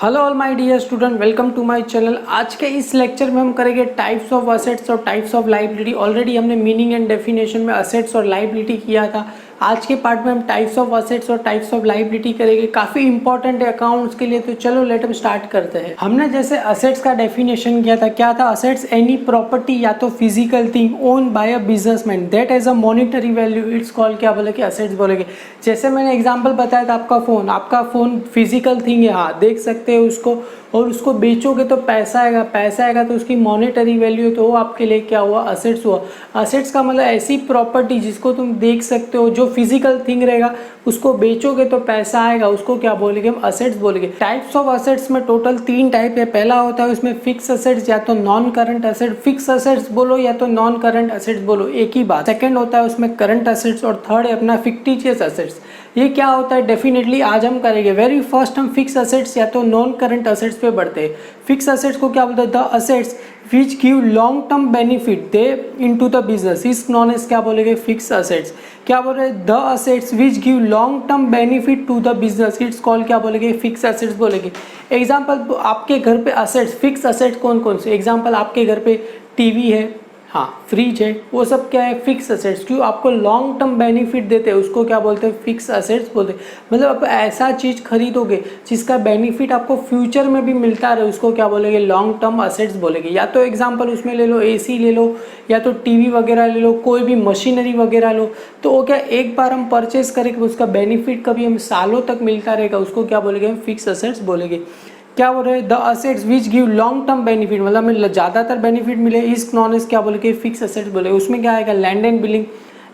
Hello all my dear student, welcome to my channel. आज के इस लेक्चर में हम करेंगे टाइप्स ऑफ असेट्स और टाइप्स ऑफ लायबिलिटी। ऑलरेडी हमने मीनिंग एंड डेफिनेशन में असेट्स और लायबिलिटी किया था। आज के पार्ट में हम टाइप्स ऑफ असेट्स और टाइप्स ऑफ लायबिलिटी करेंगे। काफ़ी इंपॉर्टेंट है अकाउंट्स के लिए, तो चलो लेट हम स्टार्ट करते हैं। हमने जैसे असेट्स का डेफिनेशन किया था, क्या था? असेट्स एनी प्रॉपर्टी या तो physical thing own by a businessman that as a monetary value, it's called क्या बोले कि असेट्स बोलेंगे। जैसे मैंने एग्जांपल बताया था, आपका फ़ोन फिजिकल थिंग है, हाँ देख सकते हो उसको, और उसको बेचोगे तो पैसा आएगा तो उसकी मॉनेटरी वैल्यू है, तो वो आपके लिए क्या हुआ? असेट्स हुआ। असेट्स का मतलब ऐसी प्रॉपर्टी जिसको तुम देख सकते हो, जो फिजिकल थिंग रहेगा, उसको बेचोगे तो पैसा आएगा, उसको क्या बोलेंगे? हम असेट्स बोलेंगे। टाइप्स ऑफ असेट्स में टोटल 3 टाइप है। पहला होता है उसमें फिक्स असेट्स या तो non current asset. Fix assets बोलो या तो नॉन करंट असेट्स बोलो, एक ही बात। सेकंड होता है उसमें करंट असेट्स, और थर्ड है अपना फिक्टिशियस असेट्स। ये क्या होता है डेफिनेटली आज हम करेंगे। वेरी फर्स्ट हम फिक्स असेट्स या तो नॉन करंट असेट्स पे बढ़ते हैं। फिक्स असेट्स को क्या बोलते हैं? The assets which give long term benefit they into the business is known as क्या बोलेंगे? Fix assets. क्या बोल रहे हैं? The assets which give long term benefit to the business, it's called क्या बोलेंगे? फिक्स असेट्स बोलेंगे। एग्जाम्पल, आपके घर पे असेट्स, फिक्स असेट्स कौन कौन से? एग्जाम्पल, आपके घर पे टीवी है, हाँ फ्रिज है, वो सब क्या है? Fix assets. क्यों? आपको लॉन्ग टर्म बेनिफिट देते हैं, उसको क्या बोलते हैं? फिक्स असेट्स बोलते हैं। मतलब आप ऐसा चीज़ खरीदोगे जिसका बेनिफिट आपको फ्यूचर में भी मिलता रहे, उसको क्या बोलेंगे? लॉन्ग टर्म असेट्स बोलेंगे। या तो एग्जांपल उसमें ले लो, एसी ले लो, या तो टीवी वगैरह ले लो, कोई भी मशीनरी वगैरह लो, तो वो क्या एक बार हम परचेस करेंगे, उसका बेनिफिट कभी हम सालों तक मिलता रहेगा, उसको क्या बोलेंगे? हम फिक्स असेट्स बोलेंगे। क्या बोल रहे हैं? The assets which give long term benefit, मतलब हमें ज़्यादातर बेनिफिट मिले, इस नॉन इज क्या बोलेंगे? फिक्स असेट्स बोले। उसमें क्या आएगा? Land and building.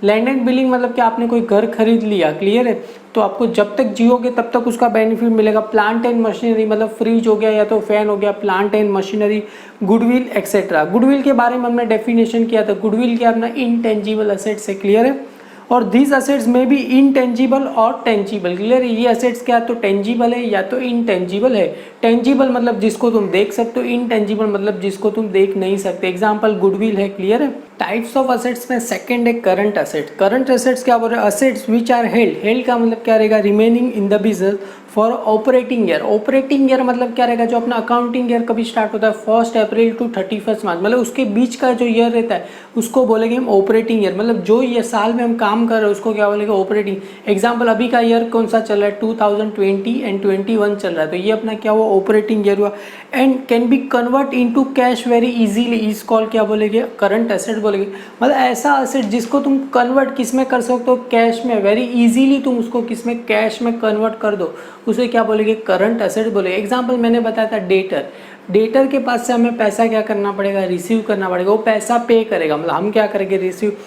Land and building मतलब कि आपने कोई घर खरीद लिया, क्लियर है, तो आपको जब तक जियोगे तब तक उसका बेनिफिट मिलेगा। प्लांट एंड मशीनरी मतलब फ्रिज हो गया या तो फैन हो गया, plant and machinery, goodwill etcetera. Goodwill के बारे में हमने डेफिनेशन किया था। गुडविल क्या अपना इनटेंजिबल असेट्स है, क्लियर है। और दीज असेट्स में भी इनटेंजिबल और टेंजिबल, क्लियर है। ये असेट्स क्या तो टेंजिबल है या तो इनटेंजिबल है। टेंजिबल मतलब जिसको तुम देख सकते हो, इनटेंजिबल मतलब जिसको तुम देख नहीं सकते। एग्जाम्पल गुडविल है, क्लियर है। टाइप्स ऑफ असेट्स में सेकंड है करंट असेट। करंट असेट्स क्या बोल रहे हैं? Assets which are held. Held का मतलब क्या रहेगा? Remaining in the business for operating year. Operating year मतलब क्या रहेगा? जो अपना अकाउंटिंग ईयर कभी स्टार्ट होता है 1 अप्रैल टू 31 मार्च, मतलब उसके बीच का जो ईयर रहता है उसको बोलेंगे हम ऑपरेटिंग ईयर। मतलब जो ये साल में हम काम कर रहे हैं उसको क्या बोलेंगे? ऑपरेटिंग। एग्जाम्पल, अभी का ईयर कौन सा चल रहा है? 2020 एंड 21 चल रहा है, तो ये अपना क्या हुआ? ऑपरेटिंग ईयर हुआ। And can be convert into cash very easily, is called क्या बोलेंगे? करंट एसेट बोलेंगे। मतलब ऐसा एसेट जिसको तुम कन्वर्ट किस में कर सकते हो? कैश में। वेरी इजीली तुम उसको किस में? कैश में कन्वर्ट कर दो, उसे क्या बोलेंगे? करंट एसेट बोलेंगे। एग्जाम्पल मैंने बताया था डेटर। डेटर के पास से हमें पैसा क्या करना पड़ेगा? रिसीव करना पड़ेगा। वो पैसा पे करेगा, मतलब हम क्या करेंगे? रिसीव।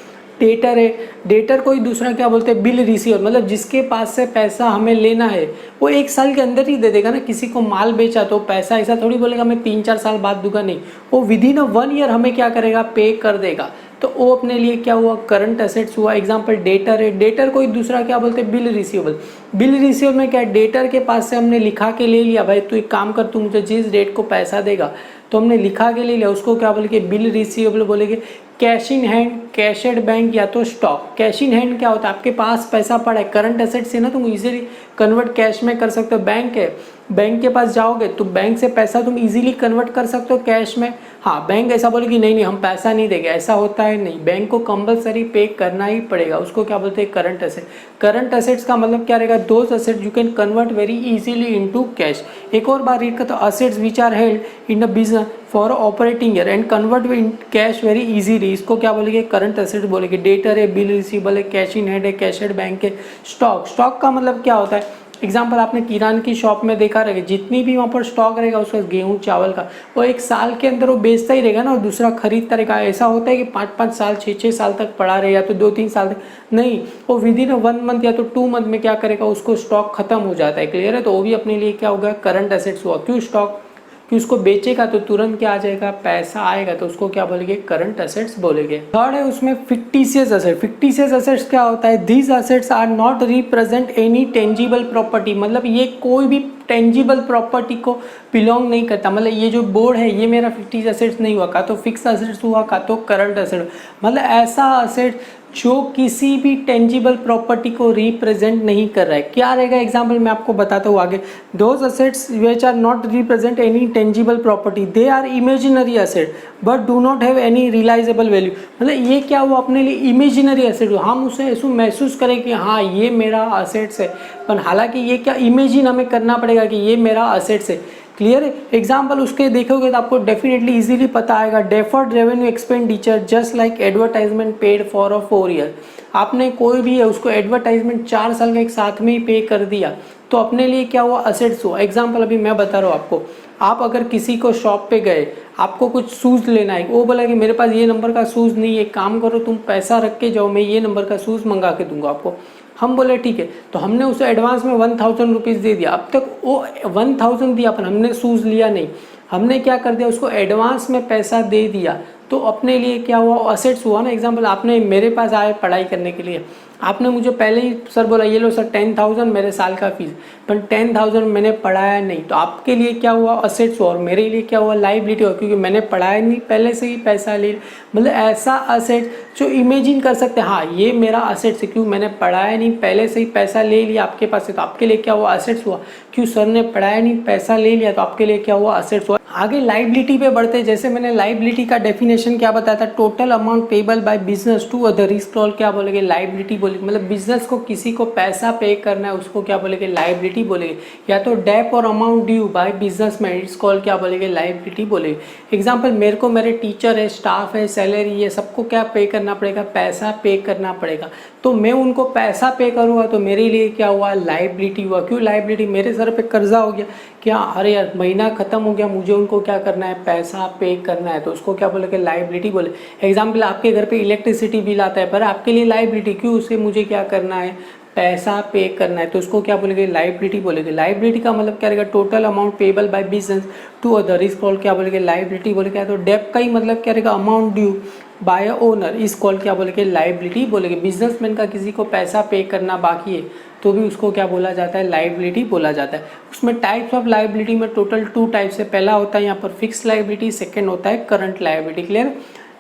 डेटर है, डेटर कोई दूसरा क्या बोलते हैं? बिल रिसीवर, मतलब जिसके पास से पैसा हमें लेना है वो 1 साल के अंदर ही दे देगा ना। किसी को माल बेचा तो पैसा ऐसा थोड़ी बोलेगा मैं 3-4 साल बाद दूंगा, नहीं, वो विदिन 1 ईयर हमें क्या करेगा? पे कर देगा। तो वो अपने लिए क्या हुआ? करंट एसेट्स हुआ। एग्जाम्पल डेटर है, डेटर कोई दूसरा क्या बोलते हैं? Bill receivable. बिल रिसीवेबल में क्या? डेटर के पास से हमने लिखा के ले लिया, भाई तू एक काम कर, तू मुझे जिस डेट को पैसा देगा, तो हमने लिखा के ले लिया, उसको क्या बोलेंगे? बिल रिसीवेबल बोलेंगे। Cash in hand, cash at bank या तो स्टॉक। कैश इन हैंड क्या होता है? आपके पास पैसा पड़ा है, करंट एसेट से ना तुम इजीली कन्वर्ट कैश में कर सकते हो। बैंक है, बैंक के पास जाओगे तो बैंक से पैसा तुम इजीली कन्वर्ट कर सकते हो कैश में। हाँ, बैंक ऐसा बोले कि नहीं हम पैसा नहीं देंगे, ऐसा होता है नहीं, बैंक को कंपलसरी पे करना ही पड़ेगा, उसको क्या बोलते हैं? Current asset. करंट एसेट्स का मतलब क्या रहेगा? Those asset you can convert very easily into cash. एक और बार रीड करते हो, assets which are held in the business for operating year and convert in cash very easily, इसको क्या बोलेंगे? करंट एसेट बोलेंगे। डेटर है, बिल रिसीवेबल है, कैश इन हैंड है, कैश एट बैंक है, स्टॉक। स्टॉक का मतलब क्या होता है? एग्जाम्पल, आपने किरान की शॉप में देखा रहेगा, जितनी भी वहाँ पर स्टॉक रहेगा उसका गेहूँ चावल का, वो 1 साल के अंदर वो बेचता ही रहेगा ना, और दूसरा खरीदता रहेगा। ऐसा होता है कि 5-5 साल 6-6 साल तक पड़ा रहे, या तो 2-3 साल तक नहीं, वो विदिन 1 मंथ या तो 2 मंथ में क्या करेगा? उसको स्टॉक खत्म हो जाता है, क्लियर है। तो वो भी अपने लिए क्या होगा? करंट एसेट्स हुआ। क्यों स्टॉक? कि उसको बेचेगा तो तुरंत क्या आ जाएगा? पैसा आएगा, तो उसको क्या बोलेंगे? करंट एसेट्स बोलेंगे। थर्ड है उसमें फिक्टिशियस एसेट। फिक्टिशियस एसेट्स क्या होता है? These assets are not represent any tangible property, मतलब ये कोई भी टेंजिबल प्रॉपर्टी को बिलोंग नहीं करता। मतलब ये जो बोर्ड है ये मेरा फिक्टिशियस एसेट्स नहीं हुआ, का तो फिक्स एसेट्स हुआ, का तो करंट एसेट। मतलब ऐसा एसेट जो किसी भी टेंजिबल प्रॉपर्टी को रिप्रेजेंट नहीं कर रहा है। क्या रहेगा एग्जाम्पल मैं आपको बताता हूँ आगे। Those assets which are not represent any tangible property, they are imaginary asset but do not have any realisable value. मतलब ये क्या हुआ अपने लिए इमेजिनरी असेट, हम उसे ऐसा महसूस करें कि हाँ ये मेरा असेट्स है, पर हालांकि ये क्या इमेजिन हमें करना पड़ेगा कि ये मेरा असेट्स है। क्लियर है। एग्जाम्पल उसके देखोगे तो आपको डेफिनेटली इजीली पता आएगा। Deferred revenue expenditure just like advertisement paid for a 4 year. आपने कोई भी है उसको एडवर्टाइजमेंट 4 साल का एक साथ में ही पे कर दिया तो अपने लिए क्या हुआ असेट्स हुआ। एग्जाम्पल अभी मैं बता रहा हूँ आपको, आप अगर किसी को शॉप पे गए, आपको कुछ शूज़ लेना है, वो बोला कि मेरे पास ये नंबर का शूज़ नहीं है, एक काम करो तुम पैसा रख के जाओ, मैं ये नंबर का शूज़ मंगा के दूंगा आपको। हम बोले ठीक है, तो हमने उसे एडवांस में 1000 रुपीज़ दे दिया। अब तक वो 1000 दिया पर हमने शूज़ लिया नहीं, हमने क्या कर दिया उसको एडवांस में पैसा दे दिया, तो अपने लिए क्या हुआ असेट्स हुआ ना। एग्जाम्पल आपने मेरे पास आए पढ़ाई करने के लिए, आपने मुझे पहले ही सर बोला ये लो सर 10,000 मेरे साल का फीस, पर 10,000 मैंने पढ़ाया नहीं, तो आपके लिए क्या हुआ असेट्स हुआ और मेरे लिए क्या हुआ लाइबिलिटी हुआ, क्योंकि मैंने पढ़ाया नहीं पहले से ही पैसा ले। मतलब ऐसा असेट जो इमेजिन कर सकते हैं हाँ ये मेरा असेट्स है, क्यों मैंने पढ़ाया नहीं पहले से ही पैसा ले लिया आपके पास से, तो आपके लिए क्या हुआ असेट्स हुआ। क्यों सर ने पढ़ाया नहीं पैसा ले लिया तो आपके लिए क्या हुआ असेट्स हुआ। आगे लाइबिलिटी पे बढ़ते, जैसे मैंने लाइबिलिटी का डेफिनेशन क्या बताया था, total amount payable by business to other is called क्या बोलेंगे लाइबिलिटी बोलेंगे। मतलब बिजनेस को किसी को पैसा पे करना है उसको क्या बोलेंगे लाइबिलिटी बोलेंगे। या तो डेप और amount due by businessman it's called क्या बोलेंगे लाइबिलिटी बोलेंगे। एग्जांपल मेरे को मेरे टीचर है, स्टाफ है, सैलरी है, सबको क्या पे करना पड़ेगा पैसा पे करना पड़ेगा, तो मैं उनको पैसा पे करूँगा तो मेरे लिए क्या हुआ लाइबिलिटी हुआ। क्यों लाइबिलिटी, मेरे सर पे कर्जा हो गया, क्या अरे यार महीना खत्म हो गया मुझे उनको क्या करना है पैसा पे करना है, तो उसको क्या बोलेंगे लाइबिलिटी बोले। एग्जाम्पल आपके घर पे इलेक्ट्रिसिटी बिल आता है पर आपके लिए लाइबिलिटी, क्यों उसे मुझे क्या करना है पैसा पे करना है, तो उसको क्या बोलेंगे लाइबिलिटी बोलेंगे। लाइबिलिटी का मतलब क्या रहेगा total amount payable by business to other is called क्या बोलेंगे लाइबिलिटी बोलेंगे। तो डेप का ही मतलब क्या रहेगा amount due by owner is called क्या बोलेंगे लाइबिलिटी बोलेंगे। बिजनेसमैन का किसी को पैसा पे करना बाकी है तो भी उसको क्या बोला जाता है लाइबिलिटी बोला जाता है। उसमें टाइप्स ऑफ लाइबिलिटी में टोटल 2 टाइप्स है। पहला होता है यहाँ पर फिक्स लाइबिलिटी, सेकंड होता है करंट लाइबिलिटी। क्लियर।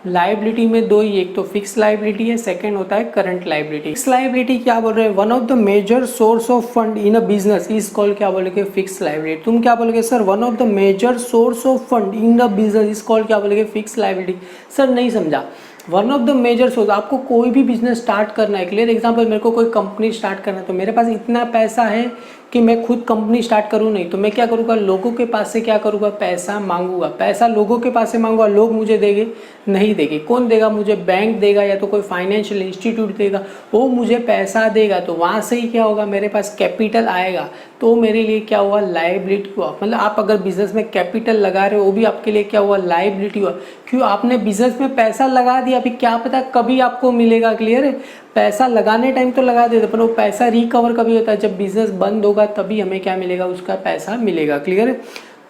लाइबिलिटी में दो ही, एक तो फिक्स लाइबिलिटी है, सेकंड होता है करंट लाइबिलिटी। फिक्स लाइबिलिटी क्या बोल रहे हैं, one of the major source of fund in a business is called क्या बोलेंगे फिक्स लाइबिलिटी। तुम क्या बोलोगे sir one of the major source of fund in a business is called क्या बोलेंगे फिक्स लाइबिलिटी। सर नहीं समझा, one of the major source, आपको कोई भी बिजनेस स्टार्ट करना है। क्लियर। एग्जांपल मेरे को कोई कंपनी स्टार्ट करना है तो मेरे पास इतना पैसा है कि मैं खुद कंपनी स्टार्ट करूँ नहीं, तो मैं क्या करूँगा लोगों के पास से क्या करूँगा पैसा मांगूंगा। पैसा लोगों के पास से मांगूंगा, लोग मुझे देंगे नहीं देंगे, कौन देगा मुझे बैंक देगा या तो कोई फाइनेंशियल इंस्टीट्यूट देगा, वो मुझे पैसा देगा, तो वहाँ से ही क्या होगा मेरे पास कैपिटल आएगा, तो मेरे लिए क्या हुआ लाइबिलिटी हुआ। मतलब आप अगर बिजनेस में कैपिटल लगा रहे हो वो भी आपके लिए क्या हुआ लाइबिलिटी हुआ। क्यों आपने बिजनेस में पैसा लगा दिया, अभी क्या पता कभी आपको मिलेगा। क्लियर है। पैसा लगाने टाइम तो लगा देते पर वो पैसा रिकवर कभी होता है जब बिजनेस बंद होगा तभी हमें क्या मिलेगा उसका पैसा मिलेगा। क्लियर है।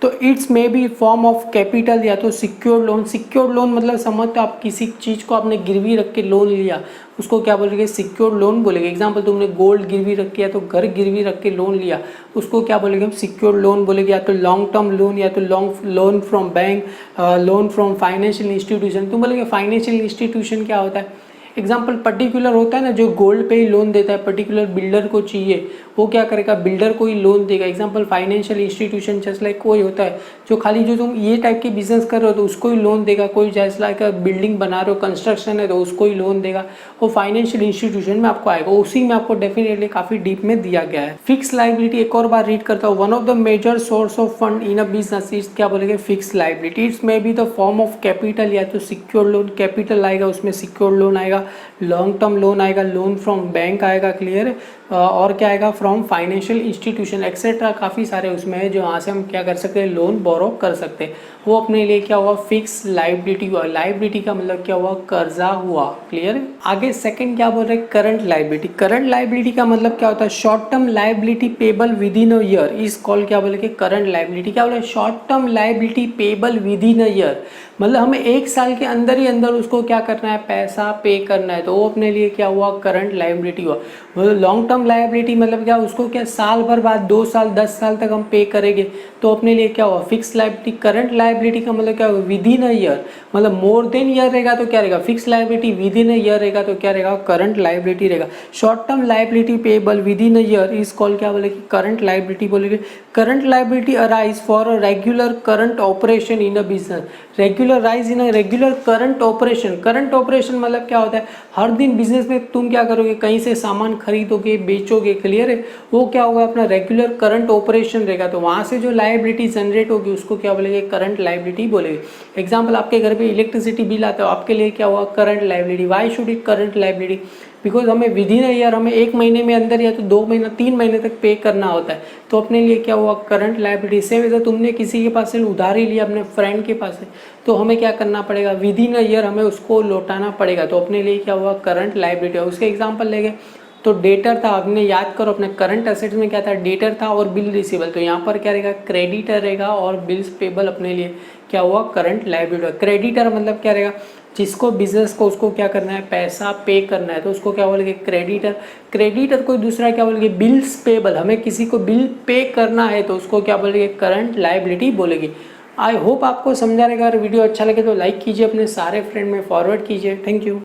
तो it's may B form of capital या तो सिक्योर्ड लोन। सिक्योर्ड लोन मतलब समझते हो आप किसी चीज़ को आपने गिरवी रख के लोन लिया उसको क्या बोलेंगे सिक्योर्ड लोन बोलेंगे। एग्जांपल तुमने गोल्ड गिरवी रख के या तो घर गिरवी रख के लोन लिया उसको क्या बोलेंगे हम सिक्योर्ड लोन बोलेंगे। या तो लॉन्ग टर्म लोन या तो long loan from bank, loan from financial institution. तुम बोलेंगे फाइनेंशियल इंस्टीट्यूशन क्या होता है। एग्जाम्पल पर्टिकुलर होता है ना जो गोल्ड पे ही लोन देता है, पर्टिकुलर बिल्डर को चाहिए वो क्या करेगा बिल्डर को ही लोन देगा। एग्जाम्पल फाइनेंशियल इंस्टीट्यूशन जैसे लाइक कोई होता है जो खाली जो तुम ये टाइप के बिजनेस कर रहे हो तो उसको ही लोन देगा। कोई जैसे लाइक बिल्डिंग बना रहे हो कंस्ट्रक्शन है तो उसको ही लोन देगा, वो फाइनेंशियल इंस्टीट्यूशन में आपको आएगा। उसी में आपको डेफिनेटली काफी डीप में दिया गया है। फिक्स लाइबिलिटी एक और बार रीड करता हूँ, one of the major source of fund in a business is क्या बोलेंगे fix liability. It's may be the form of capital या तो सिक्योर्ड लोन, कैपिटल आएगा उसमें सिक्योर्ड लोन आएगा, लॉन्ग टर्म लोन आएगा, लोन फ्रॉम बैंक आएगा। Clear. और क्या आएगा फ्रॉम फाइनेंशियल इंस्टीट्यूशन एक्सेट्रा, काफ़ी सारे उसमें है जो यहाँ से हम क्या कर सकते हैं लोन बोरो कर सकते हैं। वो अपने लिए क्या हुआ फिक्स लाइबिलिटी हुआ। लाइबिलिटी का मतलब क्या हुआ कर्जा हुआ। क्लियर। आगे सेकंड क्या बोल रहे हैं करंट लाइबिलिटी। करंट लाइबिलिटी का मतलब क्या होता है short term liability payable with in a year is called क्या बोले करंट लाइबिलिटी। क्या बोले short term liability payable with in a year, मतलब हमें एक साल के अंदर ही अंदर उसको क्या करना है पैसा पे करना है तो वो अपने लिए क्या हुआ, करंट लायबिलिटी हुआ। लॉन्ग टर्म लायबिलिटी मतलब क्या, उसको क्या साल भर बाद 2 साल 10 साल तक हम पे करेंगे तो अपने लिए क्या हुआ, फिक्स लायबिलिटी। करंट लायबिलिटी का मतलब क्या होगा, विद इन अ ईयर, मतलब मोर देन ईयर रहेगा तो क्या रहेगा, fix liability. With in a year रहेगा तो क्या रहेगा, करंट लायबिलिटी रहेगा। Short term liability payable with in a year is called क्या बोलेगी, करंट लायबिलिटी बोलेगी। Current liability arise for a regular current operation in a business. Regular rise in a regular current operation. Current operation मतलब क्या होता है, हर दिन business में तुम क्या करोगे, कहीं से सामान खरीदोगे बेचोगे, क्लियर है, वो क्या होगा, अपना रेगुलर करंट ऑपरेशन रहेगा, तो वहां से जो लायबिलिटी जनरेट होगी उसको क्या बोलेंगे, करंट लायबिलिटी बोलेंगे। एग्जाम्पल, आपके घर पे इलेक्ट्रिसिटी बिल आता है, आपके लिए क्या हुआ, current liability. Why should it current liability, because हमें विद इन अ ईयर, हमें 1 महीने में अंदर या तो 2 महीना 3 महीने तक पे करना होता है, तो अपने लिए क्या हुआ, करंट लायबिलिटी। सेम ऐसा तुमने किसी के पास से उधारी लिया, अपने फ्रेंड के पास से, तो हमें क्या करना पड़ेगा, विद इन अ ईयर हमें उसको लौटाना पड़ेगा, तो अपने लिए क्या हुआ, करंट लायबिलिटी। उसके एग्जाम्पल लेंगे तो डेटर था, आपने याद करो अपने करंट एसेट्स में क्या था, डेटर था और बिल रिसीवेबल, तो यहाँ पर क्या रहेगा, क्रेडिटर रहेगा और बिल्स पेबल अपने लिए क्या हुआ, करंट लायबिलिटी। क्रेडिटर मतलब क्या रहेगा, जिसको बिजनेस को उसको क्या करना है, पैसा पे करना है, तो उसको क्या बोलेंगे, क्रेडिटर। क्रेडिटर कोई दूसरा क्या बोलेंगे, बिल्स पेबल, हमें किसी को बिल पे करना है तो उसको क्या बोलेंगे, करंट लायबिलिटी बोलेगी। आई होप आपको समझा रहेगा। अगर वीडियो अच्छा लगे तो लाइक कीजिए, अपने सारे फ्रेंड में फॉरवर्ड कीजिए। Thank you.